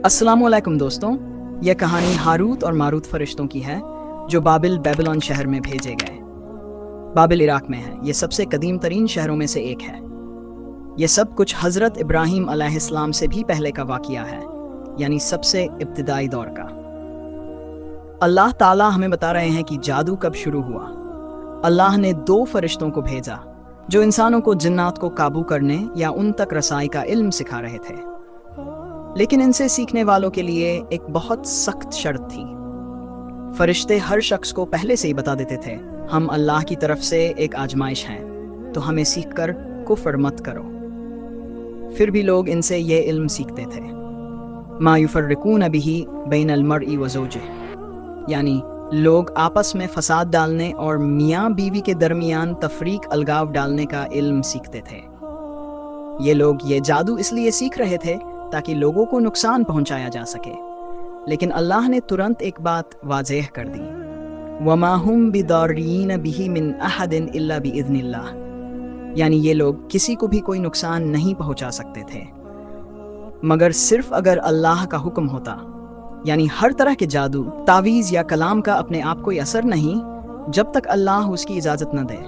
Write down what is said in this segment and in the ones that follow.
अस्सलामुअलैकुम दोस्तों, यह कहानी हारूत और मारूत फरिश्तों की है जो बेबीलोन शहर में भेजे गए। बाबिल इराक में है। यह सबसे कदीम तरीन शहरों में से एक है। यह सब कुछ हज़रत इब्राहीम अलैहिस्सलाम से भी पहले का वाक़िया है, यानी सबसे इब्तिदाई दौर का। अल्लाह ताला हमें बता रहे हैं कि जादू कब शुरू हुआ। अल्लाह ने 2 फरिश्तों को भेजा जो इंसानों को जिन्नात को काबू करने या उन तक रसाई का इल्म सिखा रहे थे, लेकिन इनसे सीखने वालों के लिए एक बहुत सख्त शर्त थी। फरिश्ते हर शख्स को पहले से ही बता देते थे, हम अल्लाह की तरफ से एक आजमाइश हैं, तो हमें सीखकर कुफ्र मत करो। फिर भी लोग इनसे ये इल्म सीखते थे। मा युफर्रिकून बिही बैनल मर्ई व ज़ौजिही, यानी लोग आपस में फसाद डालने और मियाँ बीवी के दरमियान तफरीक अलगाव डालने का इल्म सीखते थे। ये लोग ये जादू इसलिए सीख रहे थे ताकि लोगों को नुकसान पहुंचाया जा सके, लेकिन अल्लाह ने तुरंत एक बात वाज़ेह कर दी, वमा हुम बिदारीन बिही मिन अहदिन इल्ला बिइज़्निल्लाह, यानी ये लोग किसी को भी कोई नुकसान नहीं पहुंचा सकते थे मगर सिर्फ अगर अल्लाह का हुक्म होता। यानी हर तरह के जादू, तावीज़ या कलाम का अपने आप कोई असर नहीं जब तक अल्लाह उसकी इजाज़त न दे।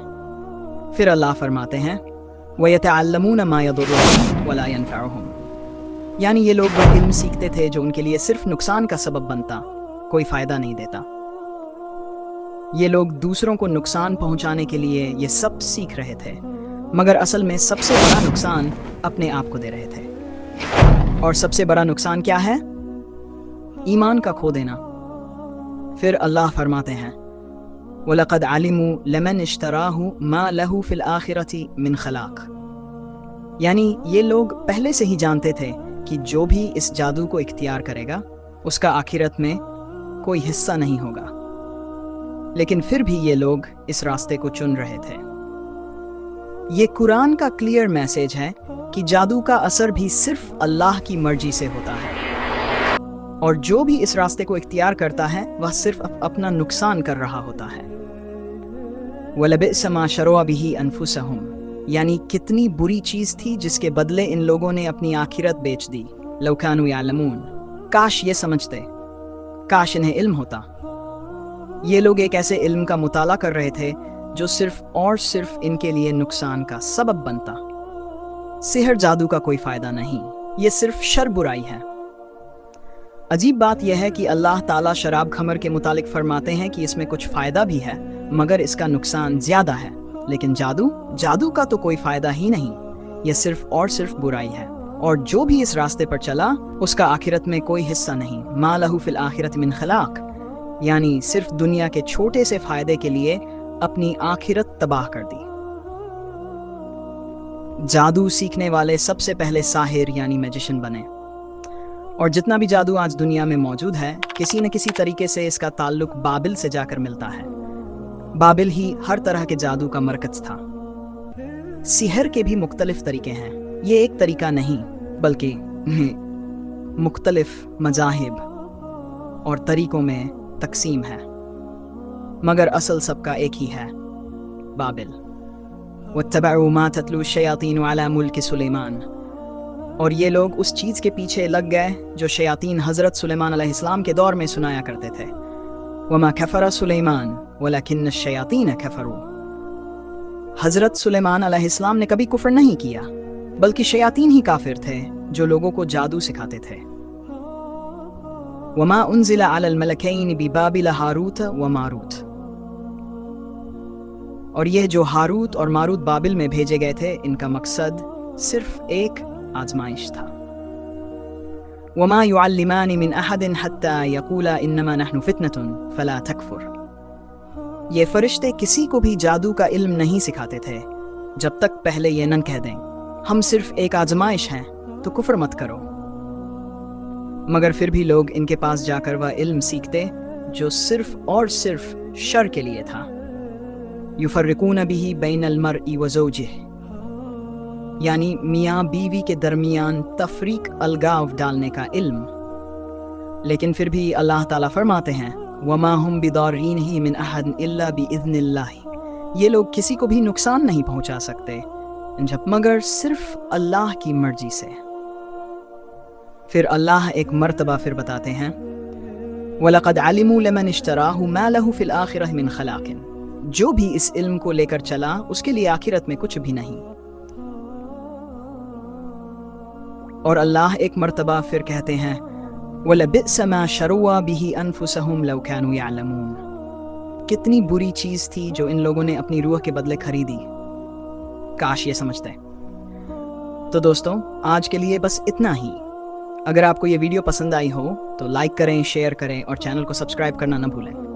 फिर अल्लाह फरमाते हैं, वयतअल्लमून मा यदुर्रुहुम वला यनफ़अहुम, यानी ये लोग वो इल्म सीखते थे जो उनके लिए सिर्फ नुकसान का सबब बनता, कोई फ़ायदा नहीं देता। ये लोग दूसरों को नुकसान पहुंचाने के लिए ये सब सीख रहे थे, मगर असल में सबसे बड़ा नुकसान अपने आप को दे रहे थे। और सबसे बड़ा नुकसान क्या है? ईमान का खो देना। फिर अल्लाह फरमाते हैं, वलक़द अलिमू लमन इश्तराहु मा लहू फ़िल आखिरति मिन खलाक़, यानी ये लोग पहले से ही जानते थे कि जो भी इस जादू को इख्तियार करेगा उसका आखिरत में कोई हिस्सा नहीं होगा, लेकिन फिर भी ये लोग इस रास्ते को चुन रहे थे। ये कुरान का क्लियर मैसेज है कि जादू का असर भी सिर्फ अल्लाह की मर्जी से होता है, और जो भी इस रास्ते को इख्तियार करता है वह सिर्फ अपना नुकसान कर रहा होता है। वलबिअस मा शरौ बिही अनफुसहुम, यानी कितनी बुरी चीज़ थी जिसके बदले इन लोगों ने अपनी आखिरत बेच दी। लौ कानू यालमून, काश ये समझते, काश इन्हें इल्म होता। ये लोग एक ऐसे इल्म का मुताला कर रहे थे जो सिर्फ और सिर्फ इनके लिए नुकसान का सबब बनता। सिहर जादू का कोई फ़ायदा नहीं, ये सिर्फ शर बुराई है। अजीब बात यह है कि अल्लाह ताला शराब खमर के मुतालिक फरमाते हैं कि इसमें कुछ फ़ायदा भी है मगर इसका नुकसान ज़्यादा है, लेकिन जादू का तो कोई फ़ायदा ही नहीं, यह सिर्फ और सिर्फ बुराई है, और जो भी इस रास्ते पर चला उसका आखिरत में कोई हिस्सा नहीं। मा लहू फ़िल आखिरत मिन खलाक़, यानी सिर्फ दुनिया के छोटे से फ़ायदे के लिए अपनी आखिरत तबाह कर दी। जादू सीखने वाले सबसे पहले साहिर यानी मैजिशियन बने, और जितना भी जादू आज दुनिया में मौजूद है किसी न किसी तरीके से इसका ताल्लुक बाबिल से जाकर मिलता है। बाबिल ही हर तरह के जादू का मरकज़ था। सिहर के भी मुख्तलिफ तरीके हैं, ये एक तरीका नहीं बल्कि मुख्तलिफ मज़ाहिब और तरीकों में तकसीम है, मगर असल सबका एक ही है, बाबिल। वत्तबअू मा ततलू शयातीन अला मुल्क सुलेमान, और ये लोग उस चीज़ के पीछे लग गए जो शयातीन हज़रत सुलेमान अलैहिस्सलाम के दौर में सुनाया करते थे। वमा कफ़र सुलेमान वलकिन शयातीन कफ़रू, हज़रत सुलेमान अलैहिस्सलाम ने कभी कुफ्र नहीं किया बल्कि शयातीन ही काफिर थे जो लोगों को जादू सिखाते थे। वमा उन्ज़िला अलल मलकैन बिबाबिल हारूत व मारूत, और यह जो हारूत और मारूत बाबिल में भेजे गए थे इनका मकसद सिर्फ एक आजमाइश था। वमा युअल्लिमानि मिन अहदिन हत्ता यक़ूला इन्नमा नहनु फितनतुन फला तकफुर, ये फरिश्ते किसी को भी जादू का इल्म नहीं सिखाते थे जब तक पहले ये न कह दें हम सिर्फ एक आजमाइश हैं, तो कुफ्र मत करो। मगर फिर भी लोग इनके पास जाकर वह इल्म सीखते जो सिर्फ और सिर्फ शर के लिए था। युफर्रिकून बिही बैनल मर्ई व ज़ौजिही, यानी मियाँ बीवी के दरमियान तफरीक अलगाव डालने का इल्म। लेकिन फिर भी अल्लाह ताला फरमाते हैं, वमा हुम बिदारीन ही मिन अहद इल्ला बिइज़्निल्लाह, ये लोग किसी को भी नुकसान नहीं पहुंचा सकते मगर सिर्फ अल्लाह की मर्जी से। پھر اللہ ایک مرتبہ پھر بتاتے ہیں وَلَقَدْ عَلِمُوا لَمَنِ اشْتَرَاهُ مَا لَهُ فِي الْآخِرَةِ مِنْ خَلَاقٍ، جو بھی اس علم کو لے کر چلا اس کے لیے آخرت میں کچھ بھی نہیں۔ اور اللہ ایک مرتبہ پھر کہتے ہیں وَلَبِئْسَ مَا شَرُوا بِهِ أَنفُسَهُمْ لَوْ كَانُوا يَعْلَمُونَ، کتنی بری چیز تھی جو ان لوگوں نے اپنی روح کے بدلے خریدی، کاش یہ سمجھتے۔ تو دوستوں آج کے لیے بس اتنا ہی۔ اگر آپ کو یہ ویڈیو پسند آئی ہو تو لائک کریں، شیئر کریں اور چینل کو سبسکرائب کرنا نہ بھولیں۔